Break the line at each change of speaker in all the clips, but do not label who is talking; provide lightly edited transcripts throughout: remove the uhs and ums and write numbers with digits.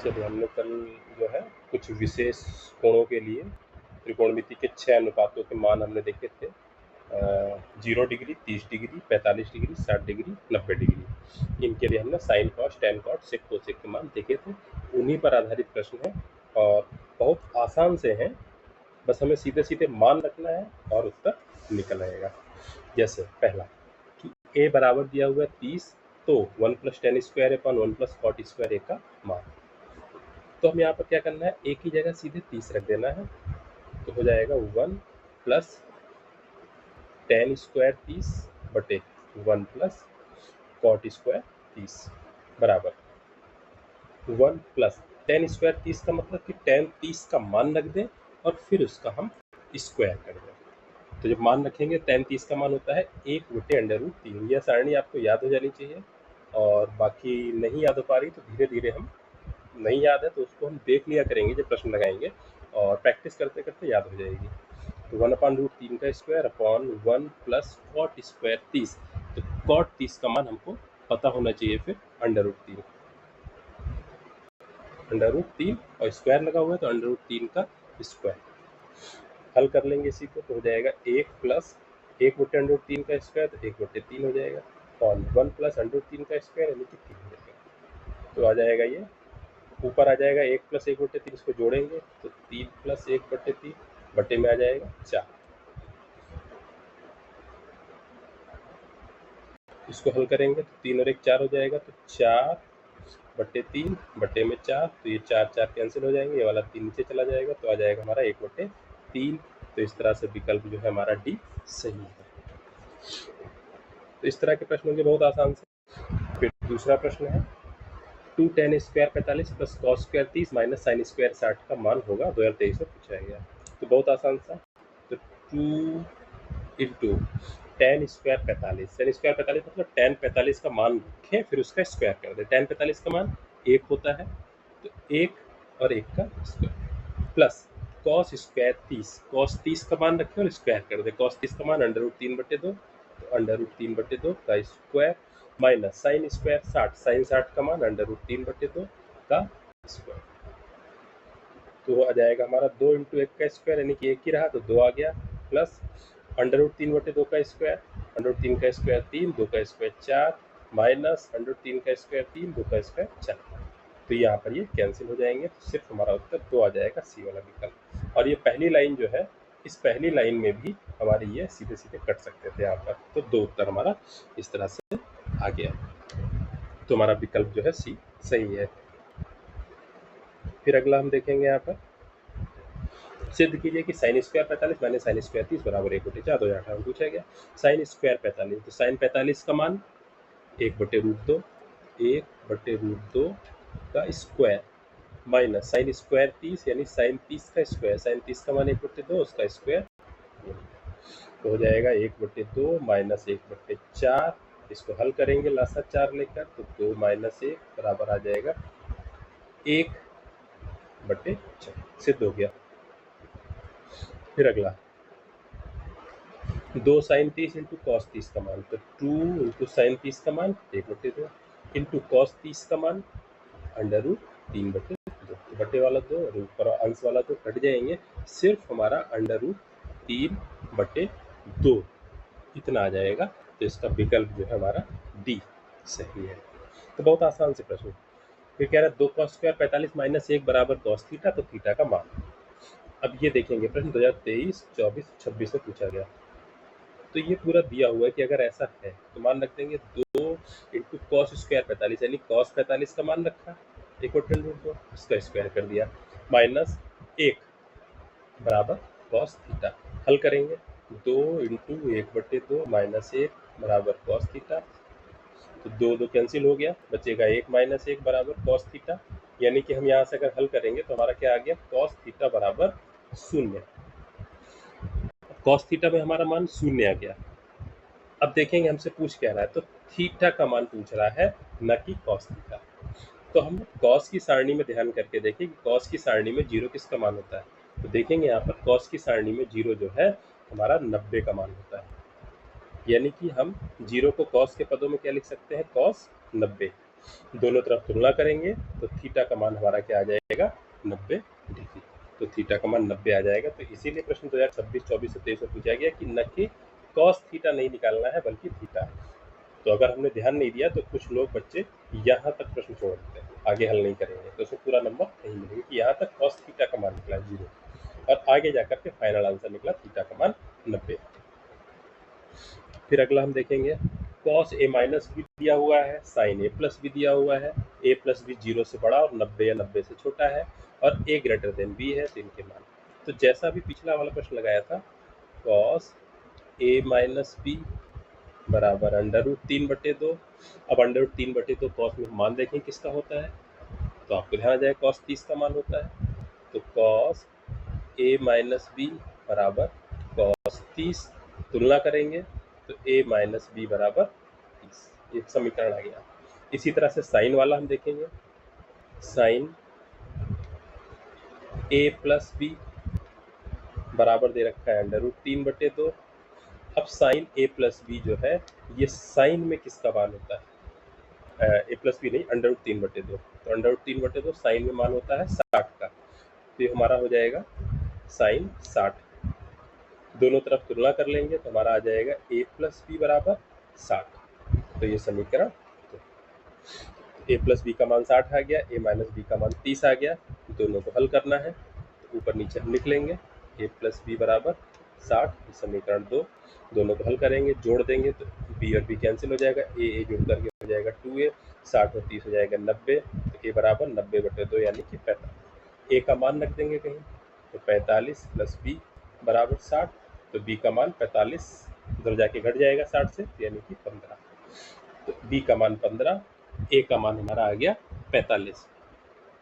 चलिए हमने कल जो है कुछ विशेष कोणों के लिए त्रिकोणमिति के 6 अनुपातों के मान हमने देखे थे। 0 degree, 30 degree, 45 degree, 60 degree, 90 degree. इनके लिए हमने sine cos, tan cos, sec cosec के मान देखे थे। उन्हीं पर आधारित प्रश्न है और बहुत आसान से हैं, बस हमें सीधे सीधे मान रखना है और उत्तर निकल आएगा। जैसे पहला कि a बराबर दिया हुआ है 30, तो 1 + tan square upon 1 + cot square a का मान। तो हम यहाँ पर क्या करना है, a की जगह सीधे 30 रख देना है, तो हो जाएगा 1 + tan स्क्वायर 30 बटे 1 + cot स्क्वायर 30 बराबर 1 + tan स्क्वायर 30 का मतलब कि tan 30 का मान रख दें और फिर उसका हम स्क्वायर कर दें। तो जब मान रखेंगे tan 30 का मान होता है 1/√3। यह सारणी आपको याद हो जानी चाहिए, और बाकी नहीं याद हो पा रही तो धीरे धीरे हम, नहीं याद है तो उसको हम देख लिया करेंगे जब प्रश्न लगाएंगे, और प्रैक्टिस करते करते याद हो जाएगी। तो 1/√3 का स्क्वायर अपॉन 1 + cot स्क्वायर 30। तो cot 30 का मान हमको पता होना चाहिए, फिर √3 और स्क्वायर लगा हुआ है तो √3 का स्क्वायर। हल कर लेंगे इसी को, तो हो जाएगा 1 + 1/√3 का स्क्वायर, तो 1/3 हो जाएगा, और 1 + √3 का स्क्वायर यानी कि 3 हो जाएगा। तो आ जाएगा, ये ऊपर आ जाएगा 1 + 1/3, इसको जोड़ेंगे तो 3 + 1/3 बटे में आ जाएगा 4। इसको हल करेंगे तो 3 और 1 4 हो जाएगा, तो 4/3 बटे में 4, तो ये 4 4 कैंसिल हो जाएंगे, ये वाला 3 नीचे चला जाएगा, तो आ जाएगा हमारा 1/3। तो इस तरह से विकल्प जो है हमारा डी सही है। तो इस तरह के प्रश्न होंगे बहुत आसान से। फिर दूसरा प्रश्न है 2 tan square 45 + cos square 30 - sin square 60 का मान होगा। 2023 में पूछा गया। तो बहुत आसान सा, तो 2 × tan स्क्वायर 45, tan स्क्वायर 45 मतलब tan 45 का मान रखें फिर उसका स्क्वायर कर दें। tan 45 का मान 1 होता है, तो 1 और 1 का square plus cos square 30, cos 30 का मान रखें और स्क्वायर कर दें। cos 30 का मान √3/2, तो √3/2 का square minus sine square 60, sine 60 का मान √3/2 का स्क्वायर। तो आ जाएगा हमारा 2 × 1 का स्क्वायर यानी कि 1 ही रहा तो 2 आ गया, प्लस √3/2 का स्क्वायर, √3 का स्क्वायर 3, 2 का स्क्वायर 4, माइनस √3 का स्क्वायर 3, 2 का स्क्वायर 4। तो यहाँ पर ये कैंसिल हो जाएंगे, तो सिर्फ हमारा उत्तर 2 आ जाएगा, सी वाला विकल्प। और ये पहली लाइन जो है, इस पहली लाइन में भी हमारे ये सीधे सीधे कट सकते थे यहाँ पर। तो 2 उत्तर हमारा इस तरह से आ गया, तो हमारा विकल्प जो है सी सही है। फिर अगला हम देखेंगे यहाँ पर, सिद्ध कीजिए कि sin स्क्वायर 45 - sin स्क्वायर 30 बराबर 1/4। 2018 में पूछा गया। sin स्क्वायर 45, तो sin 45 का मान 1/√2, 1/√2 का स्क्वायर माइनस sin स्क्वायर 30 यानी sin 30 का स्क्वायर, sin 30 का मान 1/2, उसका स्क्वायर, तो हो जाएगा 1/2 माइनस 1/4। इसको हल करेंगे लासा 4 लेकर, तो 2 - 1 बराबर आ जाएगा 1/4, सिद्ध हो गया। फिर अगला 2 sin 30 × cos 30 का मान, तो 2 × sin 30 का मान 1/2 × cos 30 का मान √3/2, तो बटे वाला 2 और ऊपर अंश वाला 2 कट जाएंगे, सिर्फ हमारा √3/2 इतना आ जाएगा। तो इसका विकल्प जो है हमारा डी सही है। तो बहुत आसान से प्रश्न। फिर कह रहा है 2 cos स्क्वायर 45 - 1 बराबर cos थीटा, तो थीटा का मान। अब ये देखेंगे प्रश्न 2023, 24, 26 में पूछा गया। तो ये पूरा दिया हुआ है कि अगर ऐसा है तो मान रख देंगे 2 × cos स्क्वायर 45 यानी cos 45 का मान रखा 1/√2, इसका स्क्वायर कर दिया, माइनस 1 बराबर cos थीटा। हल करेंगे 2 × 1/2 माइनस 1 बराबर cos थीटा, तो 2 2 कैंसिल हो गया, बचेगा 1 - 1 बराबर cos थीटा। यानी कि हम यहाँ से अगर हल करेंगे तो हमारा क्या आ गया, cos थीटा बराबर 0। cos थीटा में हमारा मान 0 आ गया। अब देखेंगे हमसे पूछ क्या रहा है, तो थीटा का मान पूछ रहा है, न कि cos थीटा। तो हम cos की सारणी में ध्यान करके देखें कि cos की सारणी में 0 किसका मान होता है। तो देखेंगे यहाँ पर cos की सारणी में 0 जो है हमारा 90 का मान होता है, यानी कि हम 0 को cos के पदों में क्या लिख सकते हैं, cos 90। दोनों तरफ तुलना करेंगे तो थीटा का मान हमारा क्या आ जाएगा, 90 डिग्री। तो थीटा का मान 90 आ जाएगा। तो इसीलिए प्रश्न 2026, 24 और 23 में पूछा गया कि न कि कॉस थीटा नहीं निकालना है बल्कि थीटा। तो अगर हमने ध्यान नहीं दिया तो कुछ लोग बच्चे यहाँ तक प्रश्न छोड़ देते हैं, आगे हल नहीं करेंगे, तो उसमें पूरा नंबर नहीं मिलेगा कि यहाँ तक कॉस थीटा का मान निकला 0 और आगे जाकर के फाइनल आंसर निकला थीटा का मान 90। फिर अगला हम देखेंगे कॉस ए माइनस भी दिया हुआ है, साइन ए प्लस भी दिया हुआ है, ए प्लस भी 0 से बड़ा और 90 या 90 से छोटा है और ए ग्रेटर देन बी है, तो इनके मान। तो जैसा भी पिछला वाला प्रश्न लगाया था, कॉस ए माइनस बी बराबर √3/2। अब √3/2 कॉस में मान देखें किसका होता है, तो आपको ध्यान आ जाए कॉस 30 का मान होता है। तो कॉस ए माइनस बी बराबर कॉस 30, तुलना करेंगे तो ए माइनस बी बराबर 30, एक समीकरण आ गया। इसी तरह से साइन वाला हम देखेंगे, साइन ए प्लस बी बराबर दे रखा है √3/2। अब साइन ए प्लस बी जो है ये साइन में किसका मान होता है, ए प्लस बी नहीं, √3/2। तो √3/2 साइन में मान होता है 60 का, तो ये हमारा हो जाएगा साइन 60। दोनों तरफ तुलना कर लेंगे तो हमारा आ जाएगा ए प्लस बी बराबर 60। तो ये समीकरण ए प्लस बी का मान 60 आ गया, ए माइनस बी का मान 30 आ गया। दोनों को हल करना है तो ऊपर नीचे हम लिख लेंगे ए प्लस बी बराबर 60, समीकरण 2। दोनों को हल करेंगे, जोड़ देंगे तो बी और बी कैंसिल हो जाएगा, ए जुड़ करके हो जाएगा 2a, 60 और 30 हो जाएगा 90। तो ए बराबर 90/2 यानी कि 45। ए का मान रख देंगे कहीं, तो 45 प्लस बी बराबर 60, तो बी का मान 45 उधर जाके घट जाएगा 60 से, यानी कि 15। तो बी का मान 15, ए का मान हमारा आ गया 45।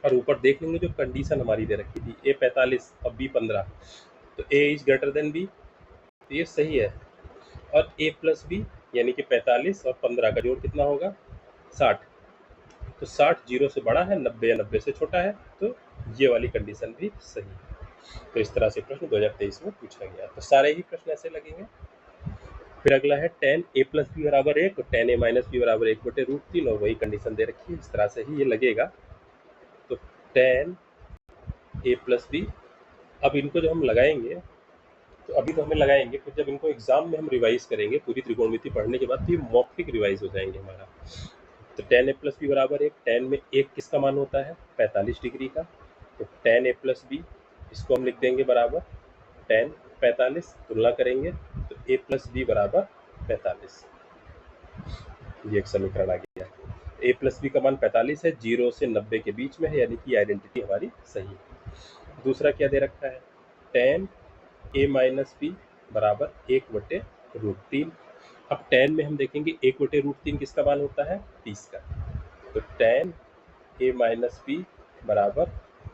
और ऊपर देख लेंगे जो कंडीशन हमारी दे रखी थी, ए 45 और बी 15, तो ए इज ग्रेटर देन बी, तो ये सही है। और ए प्लस बी यानी कि 45 और 15 का जोड़ कितना होगा, 60। तो 60 0 से बड़ा है, 90 या 90 से छोटा है, तो ये वाली कंडीशन भी सही है। तो इस तरह से प्रश्न 2023 में पूछा गया। तो सारे ही प्रश्न ऐसे लगेंगे। फिर अगला है tan a प्लस बी बराबर 1, tan a माइनस बी बराबर 1/√3, और वही कंडीशन दे रखी है, इस तरह से ही ये लगेगा। तो tan a प्लस बी, अब इनको जब हम लगाएंगे तो अभी तो हमें लगाएंगे, फिर जब इनको एग्जाम में हम रिवाइज करेंगे पूरी त्रिकोणमिति पढ़ने के बाद, तो ये मौखिक रिवाइज हो जाएंगे हमारा। तो tan a प्लस बी बराबर 1, tan में 1 किसका मान होता है, 45 डिग्री का। तो tan a प्लस बी इसको हम लिख देंगे बराबर tan 45, तुलना करेंगे तो a प्लस बी बराबर 45, ये एक समीकरण आ गया। a प्लस बी का मान 45 है, 0 से 90 के बीच में है, यानी कि आइडेंटिटी हमारी सही है। दूसरा क्या दे रखा है, tan a माइनस बी बराबर 1/√3। अब tan में हम देखेंगे 1/√3 किसका मान होता है, 30 का। तो tan a माइनस बी बराबर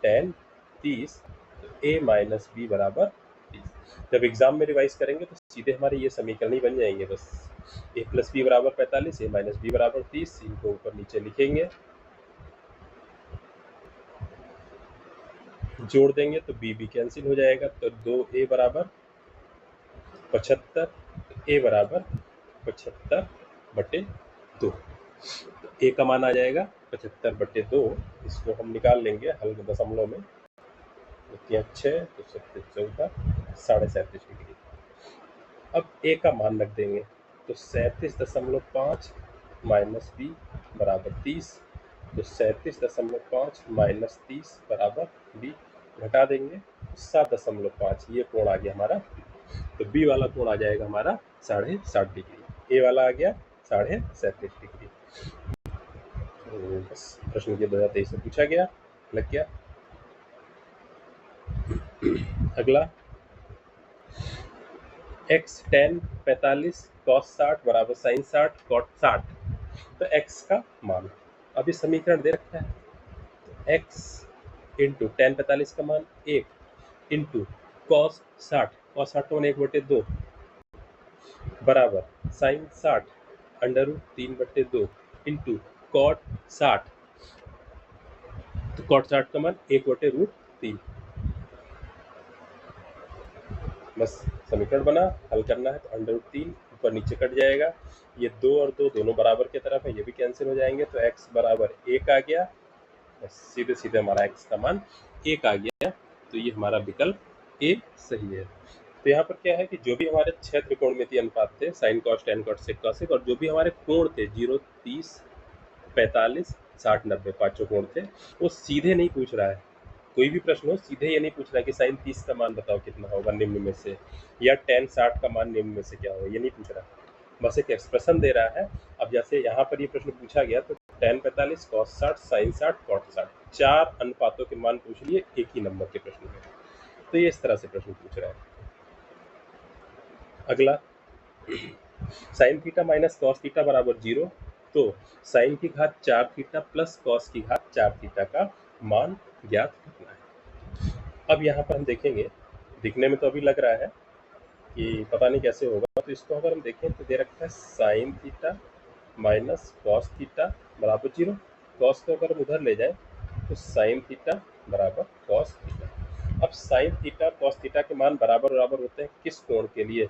tan 30, तो a माइनस बी बराबर 30। जब एग्जाम में रिवाइज करेंगे तो सीधे हमारे ये समीकरण ही बन जाएंगे बस। a प्लस बी बराबर 45, a माइनस बी बराबर 30, इनको ऊपर नीचे लिखेंगे, जोड़ देंगे तो b भी कैंसिल हो जाएगा। तो 2a बराबर 75, a बराबर 75/2। तो a का मान आ जाएगा 75/2, इसको हम निकाल लेंगे हल दशमलव में, 6 तो 14, 37.5 डिग्री। अब a का मान रख देंगे, तो 37.5 माइनस b बराबर 30, तो 37.5 माइनस 30 बराबर b, घटा देंगे 7.5, ये कोण आ गया हमारा। तो b वाला कोण आ जाएगा हमारा 60.5 डिग्री, a वाला आ गया 37.5 डिग्री। तो बस प्रश्न के 2023 में पूछा गया, लग गया। अगला x tan 45 cos 60 बराबर sin 60 cot 60, तो x का मान, अभी समीकरण दे रखा है, तो x इंटू tan 45 का मान 1 इंटू cos 60 का मान 1/2 बराबर sin 60 √3/2 इंटू cot 60, तो cot 60 का मान 1/√3। बस समीकरण बना, हल करना है तो √3 ऊपर नीचे कट जाएगा, ये 2 और 2 दोनों बराबर की तरफ है, ये भी कैंसिल हो जाएंगे, तो x बराबर 1 आ गया, सीधे सीधे हमारा x का मान 1 आ गया। तो ये हमारा विकल्प ए सही है। तो यहाँ पर क्या है कि जो भी हमारे 6 त्रिकोणमितीय अनुपात थे, sine cos tan cos sec cosec, और जो भी हमारे कोण थे 0, 30, 45, 60, 90 पांचों कोण थे, वो सीधे नहीं पूछ रहा है। कोई भी प्रश्न हो सीधे ये नहीं पूछ रहा है कि साइन 30 का मान बताओ कितना होगा निम्न में से, या टेन 60 का मान निम्न में से क्या होगा, ये नहीं पूछ रहा, बस एक एक्सप्रेशन दे रहा है। अब जैसे यहाँ पर ये प्रश्न पूछा गया तो टेन 45, कॉस 60, साइन 60, कॉट 60, 4 अनुपातों के मान पूछ लिए एक ही नंबर के प्रश्न में। तो ये इस तरह से प्रश्न पूछ रहा है। अगला, sine theta minus cos theta बराबर 0, तो साइन की घात 4 थीटा प्लस कॉस की घात 4 थीटा का मान ज्ञात करना है। अब यहाँ पर हम देखेंगे, दिखने में तो अभी लग रहा है कि पता नहीं कैसे होगा, तो इसको अगर हम देखें तो दे रखा है sine theta minus cos theta बराबर 0, कॉस को अगर हम उधर ले जाएं तो साइन थीटा बराबर कॉस थीटा। अब साइन थीटा कॉस थीटा के मान बराबर बराबर होते हैं किस कोण के लिए,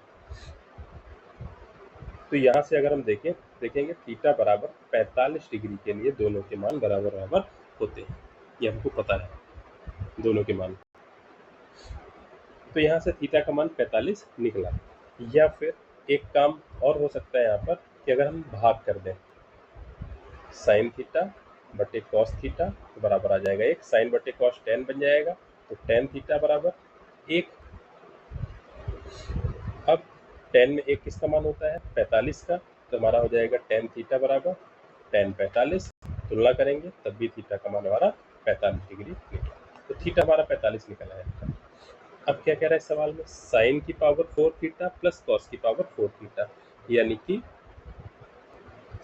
तो यहाँ से अगर हम देखेंगे थीटा बराबर 45 डिग्री के लिए दोनों के मान बराबर बराबर होते हैं, ये हमको पता है दोनों के मान। तो यहाँ से थीटा का मान 45 निकला। या फिर एक काम और हो सकता है यहाँ पर कि अगर हम भाग कर दें, साइन थीटा बटे कॉस थीटा तो बराबर आ जाएगा 1, साइन बटे कॉस टेन बन जाएगा, तो टेन थीटा बराबर 1। अब टेन में 1 किसका मान होता है 45 का, तो हमारा हो जाएगा टेन थीटा बराबर टेन 45, तुलना करेंगे तब भी थीटा का मान हमारा 45 डिग्री निकला, तो थीटा हमारा 45 निकला है। अब क्या कह रहा है सवाल में, साइन की पावर 4 थीटा प्लस कॉस की पावर 4 थीटा, यानी कि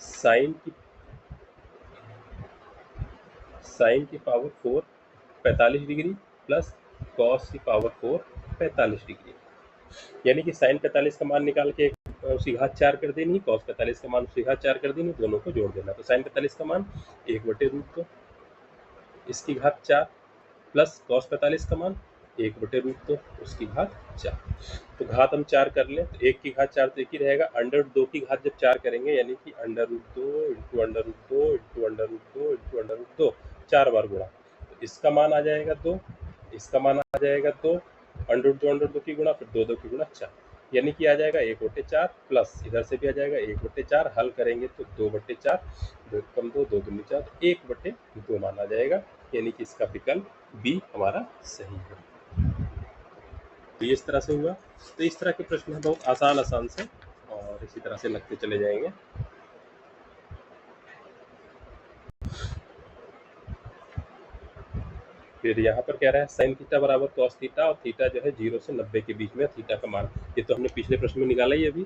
साइन की पावर 4 45 डिग्री प्लस कॉस की पावर 4 45 डिग्री, यानी कि साइन 45 का मान निकाल के उसकी घात 4 कर देनी, कॉस 45 का मान उसकी घात 4 कर देनी, दोनों को जोड़ देना। तो साइन 45 का मान 1/√2 इसकी घात 4 प्लस कॉस 45 का मान 1/√2 उसकी घात 4। तो घात हम 4 कर लें तो 1 की घात 4 तो एक ही रहेगा, √2 की घात जब 4 करेंगे यानी कि √2 इंटू √2 इंटू √2 इंटू √2 4 बार गुणा, तो इसका मान आ जाएगा 2, इसका मान आ जाएगा 2, √2 की गुणा, फिर 2 की गुणा 4, यानी कि आ जाएगा 1/4 प्लस इधर से भी आ जाएगा 1/4, हल करेंगे तो 2/4, 2 कम 2, 2 दूनी 4, 1/2 मान आ जाएगा, यानी कि इसका विकल्प बी हमारा सही है। तो इस तरह से हुआ। तो इस तरह के प्रश्न हैं बहुत आसान से, और इसी तरह से लगते चले जाएंगे। फिर यहाँ पर कह रहा है साइन थीटा बराबर कॉस थीटा, और थीटा जो है 0 से 90 के बीच में थीटा का मान, ये तो हमने पिछले प्रश्न में निकाला ही अभी।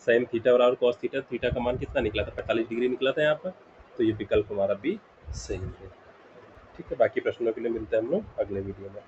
साइन थीटा बराबर कॉस थीटा, थीटा का मान कितना निकला था 45 डिग्री निकला था यहाँ पर, तो ये विकल्प हमारा बी सही है। ठीक है, बाकी प्रश्नों के लिए मिलते हैं हम लोग अगले वीडियो में।